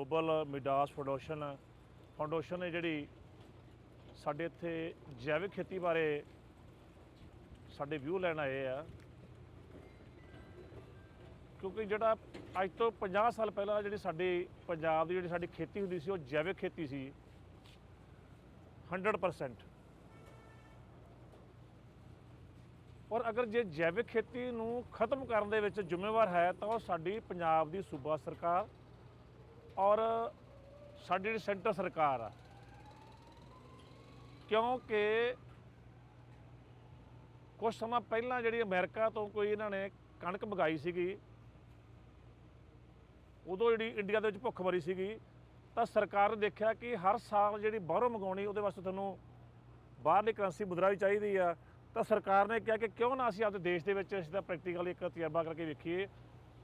Global Midas foundation है जिहड़ी साडे इत्थे जैविक खेती बारे साडे व्यू लैन आए आ, क्योंकि जिहड़ा अज तो 50 साल पहला जिहड़ी साडी पंजाब दी जिहड़ी साडी खेती हुंदी सी, वो जैविक खेती सी 100%। और अगर जे जैविक खेती नूं खत्म करन दे विच जिम्मेवार है तो साडी पंजाब दी सूबा सरकार और साडी जिहड़ी सेंटर सरकार आ, क्योंकि कुछ समा पहलां जिहड़ी अमेरिका तो कोई इन्हां ने कणक मंगाई सीगी, उदों जिहड़ी इंडिया दे विच भुखमरी सीगी, तां सरकार ने देखिया कि हर साल जिहड़ी बाहरों मंगाउणी उहदे वास्ते तुहानूं बाहरली करंसी मुद्रा भी चाहीदी आ। तो सरकार ने कहा कि क्यों ना असीं आपदे देश दे विच इस दा प्रैक्टिकल एक तजर्बा करके वेखीए।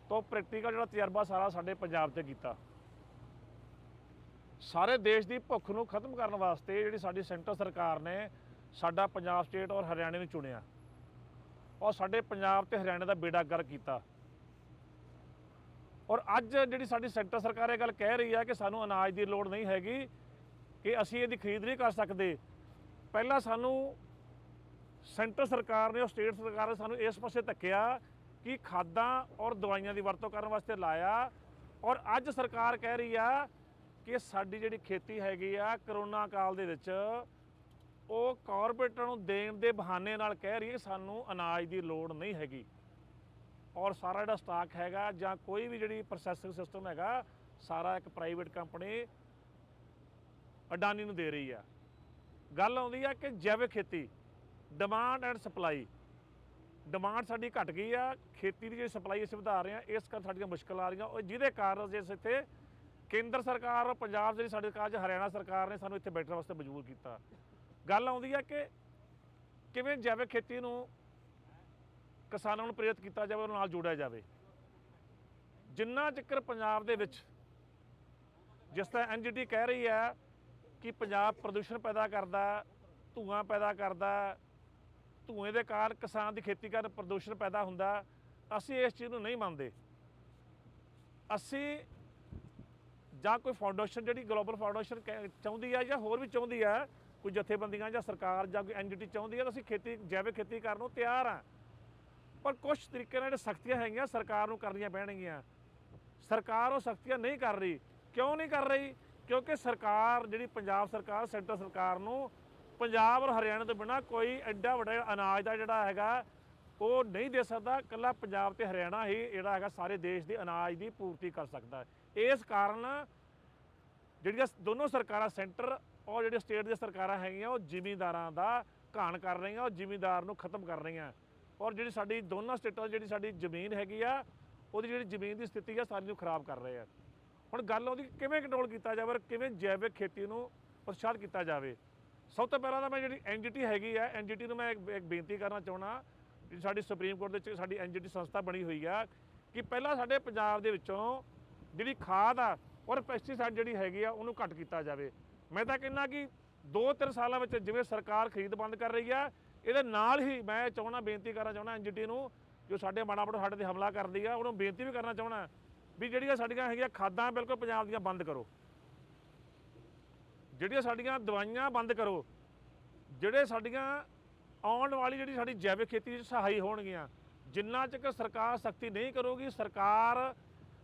तो प्रैक्टिकल जिहड़ा तजर्बा सारा साडे पंजाब ते कीता। सारे देश की भुख नूं खत्म करने वास्ते जिहड़ी साडी सेंटर सरकार ने साडा पंजाब स्टेट और हरियाणे नूं चुनिया और साडे पंजाब ते हरियाणे दा बेड़ा गर्क कीता। और अज जिहड़ी साडी सेंटर सरकार ये गल कह रही है कि सानूं अनाज की लोड़ नहीं हैगी, कि असीं इहदी खरीद नहीं कर सकते। पहला सानूं सेंटर सरकार ने और स्टेट सरकार ने सानूं इस पासे धक्किया कि खादां और दवाइयां की वरतों करने वास्ते लाया, और अज सरकार कह रही है कि साडी जिहड़ी खेती हैगी आ करोना काल दे विच ਉਹ ਕਾਰਪੋਰੇਟਾਂ ਨੂੰ ਦੇਣ ਦੇ ਬਹਾਨੇ ਨਾਲ ਕਹਿ ਰਹੀ ਹੈ ਸਾਨੂੰ ਅਨਾਜ ਦੀ ਲੋੜ ਨਹੀਂ ਹੈਗੀ, ਔਰ ਸਾਰਾ ਜਿਹੜਾ ਸਟਾਕ ਹੈਗਾ ਜਾਂ ਕੋਈ ਵੀ ਜਿਹੜੀ ਪ੍ਰੋਸੈਸਿੰਗ ਸਿਸਟਮ ਹੈਗਾ ਸਾਰਾ ਇੱਕ ਪ੍ਰਾਈਵੇਟ ਕੰਪਨੀ ਅਡਾਨੀ ਨੂੰ ਦੇ ਰਹੀ ਆ। ਗੱਲ ਆਉਂਦੀ ਆ ਕਿ ਜੈਵਿਕ ਖੇਤੀ ਡਿਮਾਂਡ ਐਂਡ ਸਪਲਾਈ, ਡਿਮਾਂਡ ਸਾਡੀ ਘਟ ਗਈ ਆ, ਖੇਤੀ ਦੀ ਜਿਹੜੀ ਸਪਲਾਈ ਅਸੀਂ ਵਧਾ ਰਹੇ ਹਾਂ, ਇਸ ਕਰਕੇ ਸਾਡੀਆਂ ਮੁਸ਼ਕਲਾਂ ਆ ਰਹੀਆਂ, ਉਹ ਜਿਹਦੇ ਕਾਰਨ ਜਿਸ ਇੱਥੇ ਕੇਂਦਰ ਸਰਕਾਰ ਔਰ ਪੰਜਾਬ ਜਿਹੜੀ ਸਾਡੇ ਕਾਜ ਹਰਿਆਣਾ ਸਰਕਾਰ ਨੇ ਸਾਨੂੰ ਇੱਥੇ ਬੈਠਣ ਵਾਸਤੇ ਮਜਬੂਰ ਕੀਤਾ। ਗੱਲ ਆਉਂਦੀ ਹੈ ਕਿ ਕਿਵੇਂ ਜੈਵਿਕ ਖੇਤੀ ਨੂੰ ਕਿਸਾਨਾਂ ਨੂੰ ਪ੍ਰੇਰਿਤ ਕੀਤਾ ਜਾਵੇ, ਉਹਨਾਂ ਨਾਲ ਜੋੜਿਆ ਜਾਵੇ। ਜਿੰਨਾ ਚਿਰ ਪੰਜਾਬ ਦੇ ਵਿੱਚ ਜਿਸ ਤਰ੍ਹਾਂ ਐਨਜੀਟੀ ਕਹਿ ਰਹੀ ਹੈ ਕਿ ਪੰਜਾਬ ਪ੍ਰਦੂਸ਼ਣ ਪੈਦਾ ਕਰਦਾ, ਧੂਆਂ ਪੈਦਾ ਕਰਦਾ, ਧੂਏ ਦੇ ਕਾਰਨ ਕਿਸਾਨ ਦੀ ਖੇਤੀ ਕਾਰਨ ਪ੍ਰਦੂਸ਼ਣ ਪੈਦਾ ਹੁੰਦਾ, ਅਸੀਂ ਇਸ ਚੀਜ਼ ਨੂੰ ਨਹੀਂ ਮੰਨਦੇ। ਅਸੀਂ ਜਾਂ ਕੋਈ ਫਾਊਂਡੇਸ਼ਨ ਜਿਹੜੀ ਗਲੋਬਲ ਫਾਊਂਡੇਸ਼ਨ ਚਾਹੁੰਦੀ ਹੈ ਜਾਂ ਹੋਰ ਵੀ ਚਾਹੁੰਦੀ ਹੈ, कोई जथेबंदियां ਜਾਂ सरकार ਜਾਂ कोई एनजीटी ਚਾਹੁੰਦੀ ਹੈ ਤਾਂ ਅਸੀਂ खेती जैविक खेती ਕਰਨ ਨੂੰ ਤਿਆਰ ਹਾਂ। ਪਰ ਕੁਛ ਤਰੀਕੇ ਨਾਲ ਸਖਤੀਆਂ ਹੈਗੀਆਂ ਸਰਕਾਰ ਨੂੰ ਕਰਨੀਆਂ ਪੈਣਗੀਆਂ। ਸਰਕਾਰ ਉਹ ਸਖਤੀਆਂ ਨਹੀਂ ਕਰ ਰਹੀ। ਕਿਉਂ ਨਹੀਂ ਕਰ ਰਹੀ? ਕਿਉਂਕਿ ਸਰਕਾਰ ਜਿਹੜੀ ਪੰਜਾਬ ਸਰਕਾਰ ਸੈਂਟਰ ਸਰਕਾਰ ਨੂੰ ਪੰਜਾਬ ਔਰ ਹਰਿਆਣਾ ਤੋਂ ਬਿਨਾਂ ਕੋਈ ਐਡਾ ਵੱਡਾ ਅਨਾਜ ਦਾ ਜਿਹੜਾ ਹੈਗਾ ਉਹ ਨਹੀਂ ਦੇ ਸਕਦਾ। ਇਕੱਲਾ ਪੰਜਾਬ ਤੇ ਹਰਿਆਣਾ ਹੀ ਜਿਹੜਾ ਹੈਗਾ ਸਾਰੇ ਦੇਸ਼ ਦੀ ਅਨਾਜ ਦੀ ਪੂਰਤੀ ਕਰ ਸਕਦਾ ਹੈ। ਇਸ ਕਾਰਨ ਜਿਹੜੀਆਂ ਦੋਨੋਂ ਸਰਕਾਰਾਂ ਸੈਂਟਰ और जो स्टेट दी सरकारां हैगियां वो जिमींदारां दा घाण कर रही और जिमींदार नूं खत्म कर रही। और जी साडी दोनों स्टेटां जी साडी जमीन हैगी आ उहदी जिहड़ी जमीन की स्थिति है सारी नूं खराब कर रहे हैं। हुण गल आउंदी किवें कंट्रोल किया जाए, किवें जैविक खेती नूं प्रोत्साहित किया जाए। सब तो पहलां तां मैं जिहड़ी एनजीटी हैगी आ एनजीटी नूं मैं एक बेनती करना चाहुंदा, जी साडी सुप्रीम कोर्ट दे विच साडी एनजीटी संस्था बनी हुई है कि पहलां साडे पंजाब दे विच्चों जिहड़ी खाद आ और पैस्टीसाइड जिहड़ी हैगी आ उहनूं घट किया जाए। मैं तो कहना कि 2-3 सालों में जिवें सरकार खरीद बंद कर रही है, ये नाल ही मैं चाहना बेनती करना चाहना एनजीटी नूं जो साडे माड़ा मोटा साडे ते हमला करदी है उन्होंने बेनती भी करना चाहना भी जिहड़ियां साडीआं हैगियां खादां बिल्कुल पंजाब दीआं बंद करो, जिहड़ियां साडीआं दवाइयां बंद करो, जिहड़े साडीआं आउण वाली जिहड़ी साडी जैविक खेती सहाई होणगीआं। जिन्ना चिर सरकार सख्ती नहीं करूगी, सरकार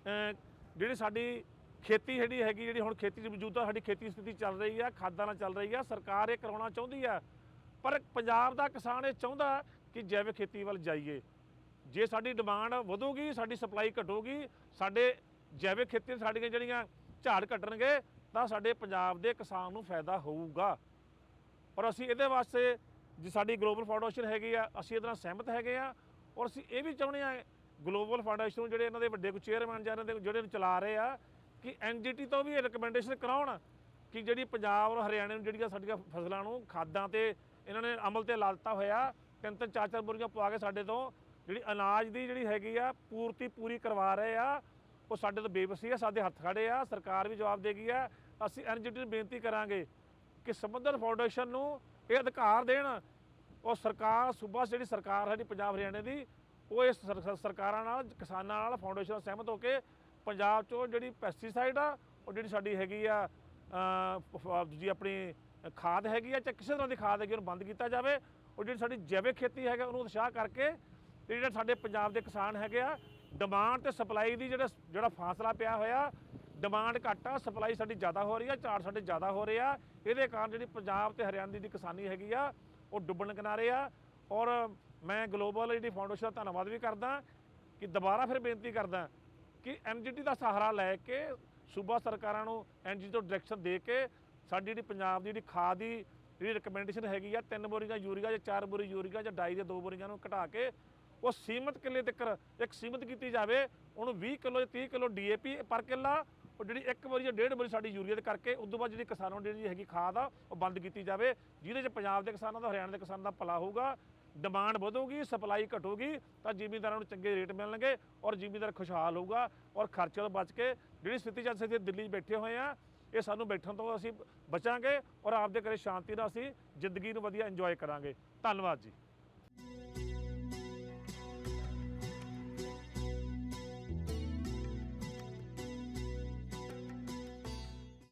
जिहड़ी साडी खेती जी हैगी जी हुण खेती मौजूदा साडी खेती स्थिति चल रही है खादां नाल चल रही है, सरकार ये करवाउणा चाहुंदी है। पर पंजाब दा किसान ये चाहुंदा कि जैविक खेती वाल जाइए। जे साडी डिमांड वधूगी, साडी सप्लाई घटूगी, साडे जैविक खेती साडीआं जिहड़ियां झाड़ घटणगे तां साडे पंजाब दे किसान नूं फायदा होऊगा। और असीं इहदे वास्ते जी साडी ग्लोबल फाउंडेशन हैगी आ असीं इहदे नाल सहमत हैगे आ। और असीं इह भी चाहुंदे आ ग्लोबल फाउंडेशन जिहड़े इन्हां दे वड्डे कोई चेयरमैन जां इन्हां दे जिहड़े चला रहे आ कि एनजीटी तो भी रिकमेंडेशन कराउण कि जिहड़ी पंजाब और हरियाणे नूं जिहड़ियां साडीआं फसलां नूं खादां ते इन्हां ने अमल ते ला दित्ता होया, 3-3 4-4 बोरियां पवा के साडे तो जिहड़ी अनाज दी जिहड़ी हैगी आ पूर्ति पूरी करवा रहे आ, वो साडे तो बेबसी है, साडे हत्थ खड़े आ। सरकार भी जवाब देगी है। असीं एनजीटी नूं बेनती करांगे कि संबंधित फाउंडेशन नूं ये अधिकार देण और सरकार सूबा जिहड़ी सरकार है पंजाब हरियाणे दी वो इस सरकारां नाल किसानां नाल फाउंडेशन सहमत होकर पंजाब चो जिहड़ी पैस्टीसाइड आ ਉਹ ਜਿਹੜੀ ਸਾਡੀ ਹੈਗੀ ਆ ਜੀ ਆਪਣੀ ਖਾਦ ਹੈਗੀ ਆ, ਚਾਹੇ ਕਿਸੇ ਤਰ੍ਹਾਂ ਦੀ ਖਾਦ ਹੈਗੀ, ਉਹਨੂੰ ਬੰਦ ਕੀਤਾ ਜਾਵੇ। ਉਹ ਜਿਹੜੀ ਸਾਡੀ ਜੈਵਿਕ ਖੇਤੀ ਹੈਗਾ ਉਹਨੂੰ ਉਤਸ਼ਾਹ ਕਰਕੇ ਤੇ ਜਿਹੜੇ ਸਾਡੇ ਪੰਜਾਬ ਦੇ ਕਿਸਾਨ ਹੈਗੇ ਆ, ਡਿਮਾਂਡ ਤੇ ਸਪਲਾਈ ਦੀ ਜਿਹੜਾ ਫਾਸਲਾ ਪਿਆ ਹੋਇਆ, ਡਿਮਾਂਡ ਘੱਟ ਆ, ਸਪਲਾਈ ਸਾਡੀ ਜ਼ਿਆਦਾ ਹੋ ਰਹੀ ਆ, ਝਾੜ ਸਾਡੇ ਜ਼ਿਆਦਾ ਹੋ ਰਹੇ ਆ। ਇਹਦੇ ਕਾਰਨ ਜਿਹੜੀ ਪੰਜਾਬ ਤੇ ਹਰਿਆਣਾ ਦੀ ਕਿਸਾਨੀ ਹੈਗੀ ਆ ਉਹ ਡੁੱਬਣ ਕਿਨਾਰੇ ਆ। ਔਰ ਮੈਂ ਗਲੋਬਲ ਜਿਹੜੀ ਫਾਊਂਡੇਸ਼ਨ ਦਾ ਧੰਨਵਾਦ ਵੀ ਕਰਦਾ ਕਿ ਦੁਬਾਰਾ ਫਿਰ ਬੇਨਤੀ ਕਰਦਾ ਕਿ ਐਨਜੀਟੀ ਦਾ ਸਹਾਰਾ ਲੈ ਕੇ ਸੂਬਾ ਸਰਕਾਰਾਂ ਨੂੰ ਐਨਜੀਟੀ ਤੋਂ ਡਾਇਰੈਕਸ਼ਨ ਦੇ ਕੇ ਸਾਡੀ ਜਿਹੜੀ ਪੰਜਾਬ ਦੀ ਜਿਹੜੀ ਖਾਦ ਦੀ ਜਿਹੜੀ ਰਿਕਮੈਂਡੇਸ਼ਨ ਹੈਗੀ ਆ 3 ਬੋਰੀਆਂ ਯੂਰੀਆ ਜਾਂ 4 ਬੋਰੀ ਯੂਰੀਆ ਜਾਂ ਡਾਈ ਦੇ 2 ਬੋਰੀਆਂ ਨੂੰ ਘਟਾ ਕੇ ਉਹ ਸੀਮਤ ਕਿੱਲੇ ਤੱਕ ਇੱਕ ਸੀਮਤ ਕੀਤੀ ਜਾਵੇ। ਉਹਨੂੰ 20 ਕਿਲੋ ਜਾਂ 30 ਕਿਲੋ DAP ਪਰ ਕਿੱਲਾ, ਉਹ ਜਿਹੜੀ 1 ਬੋਰੀ ਜਾਂ 1.5 ਬੋਰੀ ਸਾਡੀ ਯੂਰੀਆ ਦੇ ਕਰਕੇ ਉਸ ਤੋਂ ਬਾਅਦ ਜਿਹੜੀ ਕਿਸਾਨਾਂ ਨੂੰ ਜਿਹੜੀ ਹੈਗੀ ਖਾਦ ਆ ਉਹ ਬੰਦ ਕੀਤੀ ਜਾਵੇ, ਜਿਹਦੇ 'ਚ ਪੰਜਾਬ ਦੇ ਕਿਸਾਨਾਂ ਦਾ, ਹਰਿਆਣਾ ਦੇ ਕਿਸਾਨਾਂ ਦਾ ਭਲਾ ਹੋਊਗਾ। ਡਿਮਾਂਡ ਵਧੂਗੀ, ਸਪਲਾਈ ਘਟੂਗੀ ਤਾਂ ਜ਼ਿਮੀਂਦਾਰਾਂ ਨੂੰ ਚੰਗੇ ਰੇਟ ਮਿਲਣਗੇ ਔਰ ਜ਼ਿਮੀਂਦਾਰ ਖੁਸ਼ਹਾਲ ਹੋਊਗਾ ਔਰ ਖਰਚੇ ਤੋਂ ਬਚ ਕੇ ਜਿਹੜੀ ਸਥਿਤੀ 'ਚ ਅਸੀਂ ਦਿੱਲੀ 'ਚ ਬੈਠੇ ਹੋਏ ਆ, ਇਹ ਸਾਨੂੰ ਬੈਠਣ ਤੋਂ ਅਸੀਂ ਬਚਾਂਗੇ ਔਰ ਆਪਦੇ ਘਰੇ ਸ਼ਾਂਤੀ ਨਾਲ ਅਸੀਂ ਜ਼ਿੰਦਗੀ ਨੂੰ ਵਧੀਆ ਇੰਜੋਏ ਕਰਾਂਗੇ। ਧੰਨਵਾਦ ਜੀ।